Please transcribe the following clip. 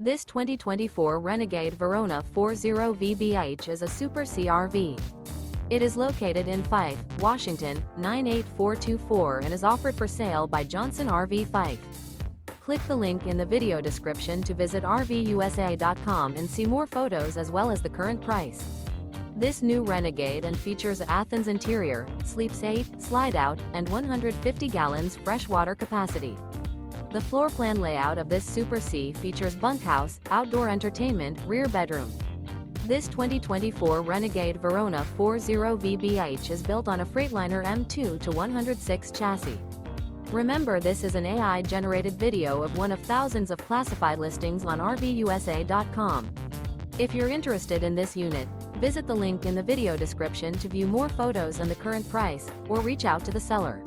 This 2024 Renegade Verona 40VBH is a Super CRV. It is located in Fife, Washington, 98424 and is offered for sale by Johnson RV Fife. Click the link in the video description to visit RVUSA.com and see more photos as well as the current price. This new Renegade and features ATHENS interior, sleeps 8, Slideout, and 150 gallons freshwater capacity. The floor plan layout of this Super C features bunkhouse, outdoor entertainment, rear bedroom. This 2024 Renegade Verona 40VBH is built on a Freightliner M2-106 chassis. Remember, this is an AI-generated video of one of thousands of classified listings on RVUSA.com. If you're interested in this unit, visit the link in the video description to view more photos and the current price, or reach out to the seller.